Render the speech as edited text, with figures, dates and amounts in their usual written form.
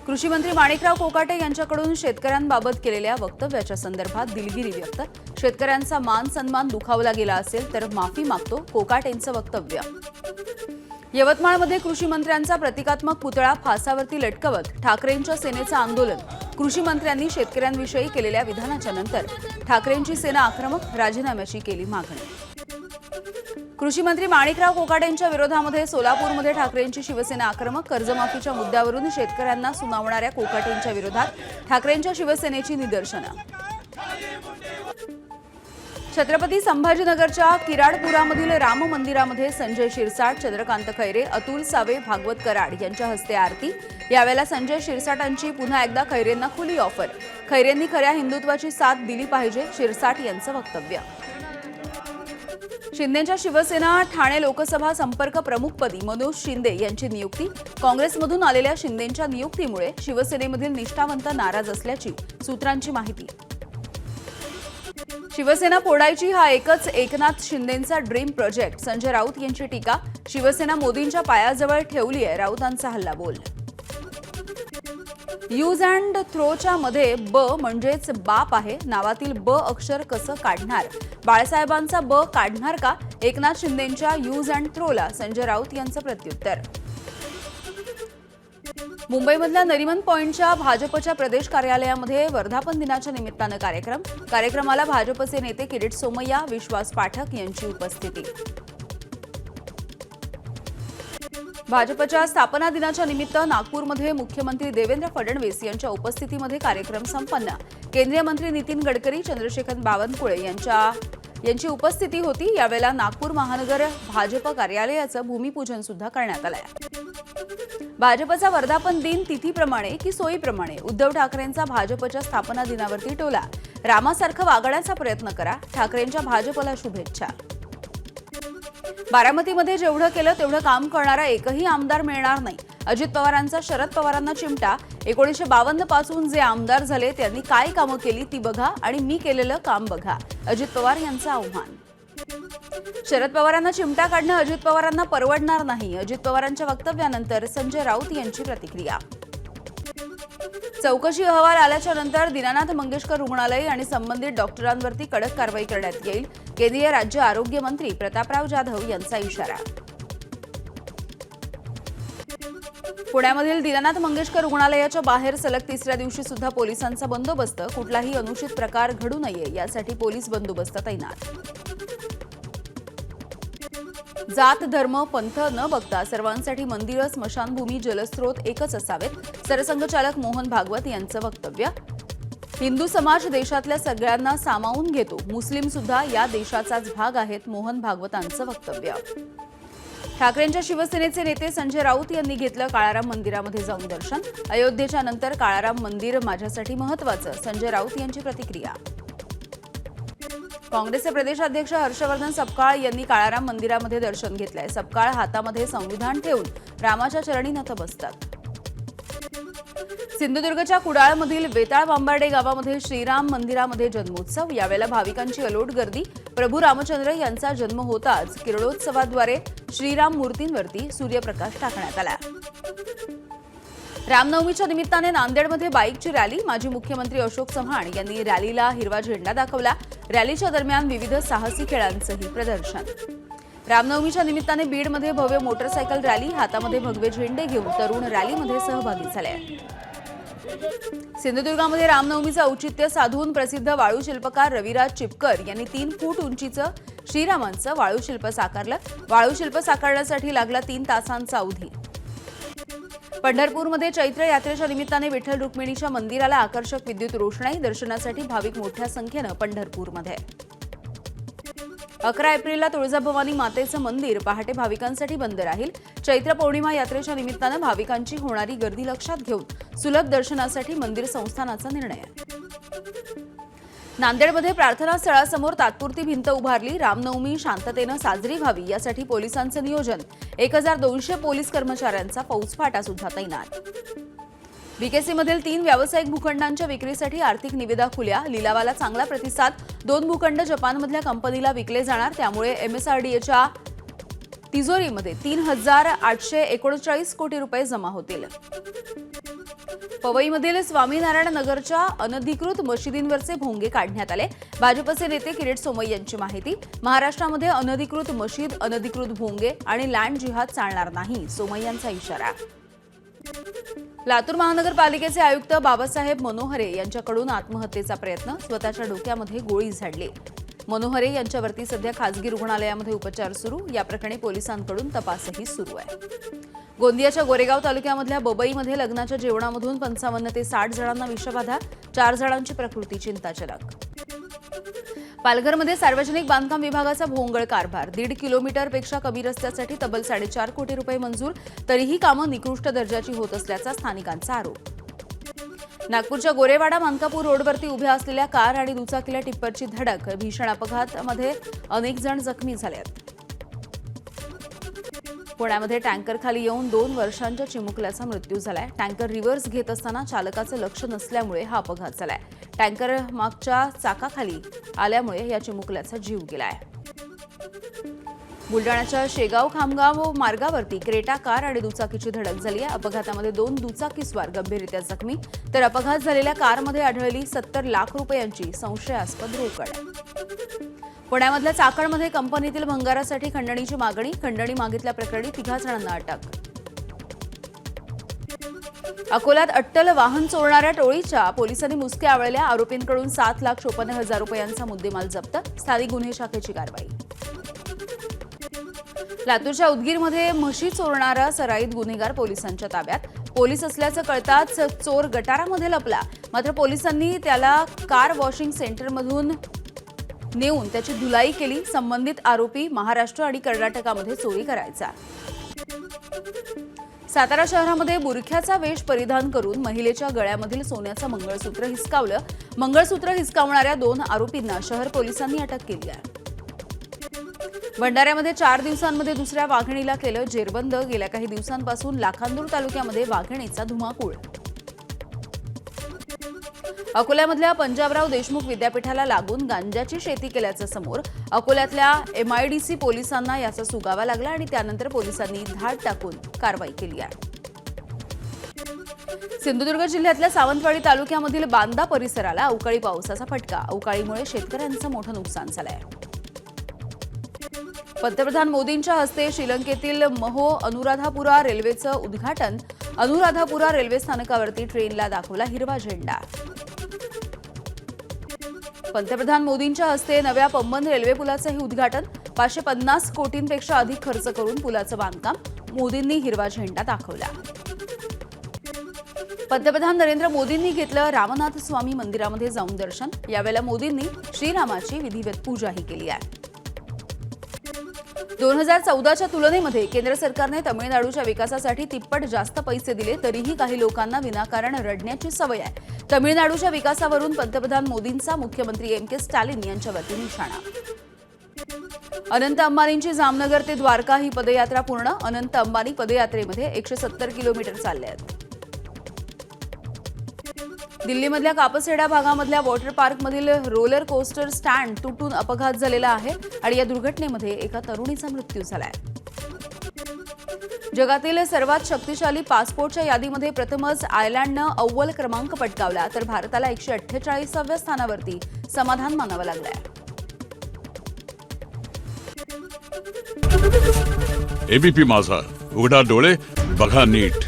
कृषी मंत्री माणिकराव कोकाटे यांच्याकडून शेतकऱ्यांबाबत केलेल्या वक्तव्याच्या संदर्भात दिलगिरी व्यक्त। शेतकऱ्यांचा मान सन्मान दुखावला गेला असेल तर माफी मागतो, कोकाटेंचं वक्तव्य। यवतमाळमध्ये कृषी मंत्र्यांचा प्रतिकात्मक पुतळा फासावरती लटकवत ठाकरेंच्या सेनेचं आंदोलन। कृषी मंत्र्यांनी शेतकऱ्यांविषयी केलेल्या विधानाच्या नंतर ठाकरेंची सेना आक्रमक, राजीनाम्याची केली मागणी। कृषी मंत्री माणिकराव कोकाटेंच्या विरोधामध्ये सोलापूरमध्ये ठाकरेंची शिवसेना आक्रमक। कर्जमाफीच्या मुद्द्यावरून शेतकऱ्यांना सुनावणाऱ्या कोकाटेंच्या विरोधात ठाकरेंच्या शिवसेनेची निदर्शनं। छत्रपती संभाजीनगरच्या किराडपुरामधील राम मंदिरामध्ये संजय शिरसाट, चंद्रकांत खैरे, अतुल सावे, भागवत कराड यांच्या हस्ते आरती। यावेळेला संजय शिरसाटांची पुन्हा एकदा खैरेंना खुली ऑफर। खैरेंनी खऱ्या हिंदुत्वाची साथ दिली पाहिजे, शिरसाट यांचं वक्तव्य। शिंदेच्या शिवसेना ठाणे लोकसभा संपर्क प्रमुखपदी मनोज शिंदे यांची नियुक्ती। काँग्रेसमधून आलेल्या शिंदेच्या नियुक्तीमुळे शिवसेनेमधील निष्ठावंत नाराज असल्याची सूत्रांची माहिती। शिवसेना फोडायची हा एकच एकनाथ शिंदेंचा ड्रीम प्रोजेक्ट, संजय राऊत यांची टीका। शिवसेना मोदींच्या पायाजवळ ठेवली आहे, राऊतांचा हल्लाबोल। यूज अँड थ्रोच्या मध्ये ब म्हणजेच बाप आहे, नावातील ब अक्षर कसं काढणार? बाळासाहेबांचा ब काढणार का? एकनाथ शिंदेंच्या यूज अँड थ्रोला संजय राऊत यांचं प्रत्युत्तर। मुंबईमधल्या नरिमन पॉइंटच्या भाजपच्या प्रदेश कार्यालयामध्ये वर्धापन दिनाच्या निमित्तानं कार्यक्रमाला भाजपचे नेते किरीट सोमय्या, विश्वास पाठक यांची उपस्थिती। भाजपच्या स्थापना दिनाच्या निमित्त नागपूरमध्ये मुख्यमंत्री देवेंद्र फडणवीस यांच्या उपस्थितीमध्ये कार्यक्रम संपन्न। केंद्रीय मंत्री नितीन गडकरी, चंद्रशेखर बावनकुळे यांची उपस्थिती होती। यावेळेला नागपूर महानगर भाजप कार्यालयाचं भूमिपूजन सुद्धा करण्यात आलंय। भाजपचा वर्धापन दिन तिथीप्रमाणे की सोयीप्रमाणे? उद्धव ठाकरेंचा भाजपच्या स्थापना दिनावरती टोला। रामासारखं वागण्याचा प्रयत्न करा, ठाकरेंच्या भाजपला शुभेच्छा। बारामतीमध्ये जेवढं केलं तेवढं काम करणारा एकही आमदार मिळणार नाही, अजित पवारांचा शरद पवारांना चिमटा। 1952 पासून जे आमदार झाले त्यांनी काय कामं केली ती बघा आणि मी केलेलं काम बघा, अजित पवार यांचं आव्हान। शरद पवारांना चिमटा काढणं अजित पवारांना परवडणार नाही, अजित पवारांच्या वक्तव्यानंतर संजय राऊत यांची प्रतिक्रिया। चौकशी अहवाल आल्याच्या नंतर दीनानाथ मंगेशकर रुग्णालय आणि संबंधित डॉक्टरांवरती कडक कारवाई करण्यात येईल, केंद्रीय राज्य आरोग्य मंत्री प्रतापराव जाधव यांचा इशारा। पुण्यामधील दीनानाथ मंगेशकर रुग्णालयाच्या बाहेर सलग तिसऱ्या दिवशी सुद्धा पोलिसांचा बंदोबस्त। कुठलाही अनुचित प्रकार घडू नये यासाठी पोलीस बंदोबस्त तैनात। जात, धर्म, पंथ न बघता सर्वांसाठी मंदिरं, स्मशानभूमी, जलस्रोत एकच असावेत, सरसंघचालक मोहन भागवत यांचं वक्तव्य। हिंदू समाज देशातल्या सगळ्यांना सामावून घेतो, मुस्लिम सुद्धा या देशाचाच भाग आहेत, मोहन भागवतांचं वक्तव्य। ठाकरेंच्या शिवसेनेचे नेते संजय राऊत यांनी घेतलं काळाराम मंदिरामध्ये जाऊन दर्शन। अयोध्येच्या नंतर काळाराम मंदिर माझ्यासाठी महत्त्वाचं, संजय राऊत यांची प्रतिक्रिया। काँग्रेसचे प्रदेशाध्यक्ष हर्षवर्धन सपकाळ यांनी काळाराम मंदिरामध्ये दर्शन घेतलंय। सपकाळ हातामध्ये संविधान ठेवून रामाच्या चरणी नतमस्तक। सिंधुदुर्गच्या कुडाळमधील वेताळ बांबार्डे गावामध्ये श्रीराम मंदिरामध्ये जन्मोत्सव। यावेळेला भाविकांची अलोट गर्दी। प्रभू रामचंद्र यांचा जन्म होताच किरणोत्सवाद्वारे श्रीराम मूर्तींवरती सूर्यप्रकाश टाकण्यात आला। रामनवमीच्या निमित्ताने नांदेडमध्ये बाईकची रॅली। माजी मुख्यमंत्री अशोक चव्हाण यांनी रॅलीला हिरवा झेंडा दाखवला। रॅलीच्या दरम्यान विविध साहसी खेळांचंही प्रदर्शन। रामनवमीच्या निमित्ताने बीडमध्ये भव्य मोटरसायकल रॅली, हातामध्ये भगवे झेंडे घेऊन तरुण रॅलीमध्ये सहभागी झाले। सिंधुदुर्गामध्ये रामनवमीचं औचित्य साधून प्रसिद्ध वाळूशिल्पकार रविराज चिपकर यांनी 3 फूट उंचीचं श्रीरामांचं वाळूशिल्प साकारलं। वाळूशिल्प साकारण्यासाठी लागला 3 तासांचा अवधी। पंढरपूरमध्ये चैत्र यात्रेच्या निमित्ताने विठ्ठल रुक्मिणीच्या मंदिराला आकर्षक विद्युत रोषणाई। दर्शनासाठी भाविक मोठ्या संख्येनं पंढरपूरमध्ये। 11 एप्रिलला तुळजाभवानी मातेचं मंदिर पहाटे भाविकांसाठी बंद राहील। चैत्र पौर्णिमा यात्रेच्या निमित्तानं भाविकांची होणारी गर्दी लक्षात घेऊन सुलभ दर्शनासाठी मंदिर संस्थानाचा निर्णय। नांदेडमध्ये प्रार्थना स्थळासमोर तात्पुरती भिंत उभारली। रामनवमी शांततेनं साजरी व्हावी यासाठी पोलिसांचं नियोजन। 1200 पोलीस कर्मचाऱ्यांचा फौजफाटा सुद्धा तैनात। बीकेसीमधील 3 व्यावसायिक भूखंडांच्या विक्रीसाठी आर्थिक निविदा खुल्या। लिलावाला चांगला प्रतिसाद। 2 भूखंड जपानमधल्या कंपनीला विकले जाणार, त्यामुळे एमएसआरडीएच्या तिजोरीमध्ये 3,839 कोटी रुपये जमा होतील। पवईमधील स्वामीनारायण नगरच्या अनधिकृत मशिदींवरचे भोंगे काढण्यात आले. भाजपचे नेते किरीट सोमय्या यांची माहिती. महाराष्ट्रामध्ये अनधिकृत मशीद, अनधिकृत भोंगे आणि लँड जिहाद चालणार नाही, सोमय्यांचा इशारा. लातूर महानगरपालिकेचे आयुक्त बाबासाहेब मनोहरे यांच्याकडून आत्महत्येचा प्रयत्न, स्वतःच्या डोक्यामध्ये गोळी झाडली. मनोहरे यांच्यावरती सध्या खासगी रुग्णालयामध्ये उपचार सुरू. या प्रकरणी पोलिसांकडून तपासही सुरू आहे. गोंदियाच्या गोरेगाव तालुक्यामधल्या बबईमध्ये लग्नाच्या जेवणामधून 55 ते 60 जणांना विषबाधा, 4 जणांची प्रकृती चिंताजनक. पालघरमध्ये सार्वजनिक बांधकाम विभागाचा भोंगळ कारभार, 1.5 किलोमीटरपेक्षा कमी रस्त्यासाठी तब्बल 4.5 कोटी रुपये मंजूर, तरीही कामं निकृष्ट दर्जाची होत असल्याचा स्थानिकांचा आरोप. नागपूरच्या गोरेवाडा मानकापूर रोडवरती उभ्या असलेल्या कार आणि दुचाकीला टिप्परची धडक, भीषण अपघातामध्ये अनेक जण जखमी झालेत. पुण्यामध्ये टँकर खाली येऊन 2 वर्षांच्या चिमुकल्याचा मृत्यू झालाय. टँकर रिव्हर्स घेत असताना चालकाचं लक्ष नसल्यामुळे हा अपघात झालाय. टँकर मागच्या चाकाखाली आल्यामुळे या चिमुकल्याचा जीव गेलाय. बुलडाण्याच्या शेगाव खामगाव मार्गावरती क्रेटा कार आणि दुचाकीची धडक झाली आहे. अपघातामध्ये 2 दुचाकीस्वार गंभीररित्या जखमी, तर अपघात झालेल्या कारमध्ये आढळली 70 लाख रुपयांची संशयास्पद रोकड. पुण्यामधल्या चाकणमध्ये कंपनीतील भंगारासाठी खंडणीची मागणी, खंडणी मागितल्याप्रकरणी 3 जणांना अटक. अकोल्यात अट्टल वाहन चोरणाऱ्या टोळीच्या पोलिसांनी मुसके आवळल्या. आरोपींकडून 7,54,000 रुपयांचा मुद्देमाल जप्त, स्थानिक गुन्हे शाखेची कारवाई. लातूरच्या उदगीरमध्ये म्हशी चोरणारा सराईत गुन्हेगार पोलिसांच्या ताब्यात. पोलीस असल्याचं कळताच चोर गटारामध्ये लपला, मात्र पोलिसांनी त्याला कार वॉशिंग सेंटरमधून नेऊन त्याची धुलाई केली. संबंधित आरोपी महाराष्ट्र आणि कर्नाटकामध्ये चोरी करायचा. सातारा शहरामध्ये बुरख्याचा वेश परिधान करून महिलेच्या गळ्यामधील सोन्याचं मंगळसूत्र हिसकावलं. मंगळसूत्र हिसकावणाऱ्या 2 आरोपींना शहर पोलिसांनी अटक केली आहे. भंडाऱ्यामध्ये 4 दिवसांमध्ये दुसऱ्या वाघिणीला केलं जेरबंद. गेल्या काही दिवसांपासून लाखांदूर तालुक्यामध्ये वाघिणीचा धुमाकूळ. अकोल्यामधल्या पंजाबराव देशमुख विद्यापीठाला लागून गांजाची शेती केल्याचं समोर. अकोल्यातल्या MIDC पोलिसांना याचा सुगावा लागला आणि त्यानंतर पोलिसांनी धाड टाकून कारवाई केली आहे. सिंधुदुर्ग जिल्ह्यातल्या सावंतवाडी तालुक्यामधील बांदा परिसराला अवकाळी पावसाचा फटका. अवकाळीमुळे शेतकऱ्यांचं मोठं नुकसान झालंय. पंतप्रधान मोदींच्या हस्ते श्रीलंकेतील महो अनुराधापुरा रेल्वेचं उद्घाटन. अनुराधापुरा रेल्वे स्थानकावरती ट्रेनला दाखवला हिरवा झेंडा. पंतप्रधान मोदींच्या हस्ते नव्या पंबन रेल्वे पुलाचंही उद्घाटन. 550 कोटींपेक्षा अधिक खर्च करून पुलाचं बांधकाम. मोदींनी हिरवा झेंडा दाखवला. पंतप्रधान नरेंद्र मोदींनी घेतलं रामनाथ स्वामी मंदिरामध्ये जाऊन दर्शन. यावेळेला मोदींनी श्रीरामाची विधिवत पूजाही केली आहे. 2014च्या तुलनेमध्ये केंद्र सरकारने तमिळनाडूच्या विकासासाठी तिप्पट जास्त पैसे दिले, तरीही काही लोकांना विनाकारण रडण्याची सवय आहे. तमिळनाडूच्या विकासावरून पंतप्रधान मोदींचा मुख्यमंत्री MK स्टॅलिन यांच्यावरती निशाणा. अनंत अंबानींची जामनगर ते द्वारका ही पदयात्रा पूर्ण. अनंत अंबानी पदयात्रेमध्ये 170 किलोमीटर चालले आहेत. दिल्लीमधल्या कापसेडा भागामधल्या वॉटर पार्कमधील रोलर कोस्टर स्टँड तुटून अपघात झालेला आहे आणि या दुर्घटनेमध्ये एका तरुणीचा मृत्यू झालाय. जगातील सर्वात शक्तिशाली पासपोर्टच्या यादीमध्ये प्रथमच आयर्लंडनं अव्वल क्रमांक पटकावला, तर भारताला 148व्या स्थानावरती समाधान मानावं लागलंय. ABP माझा, उघडा डोळे बघा नीट.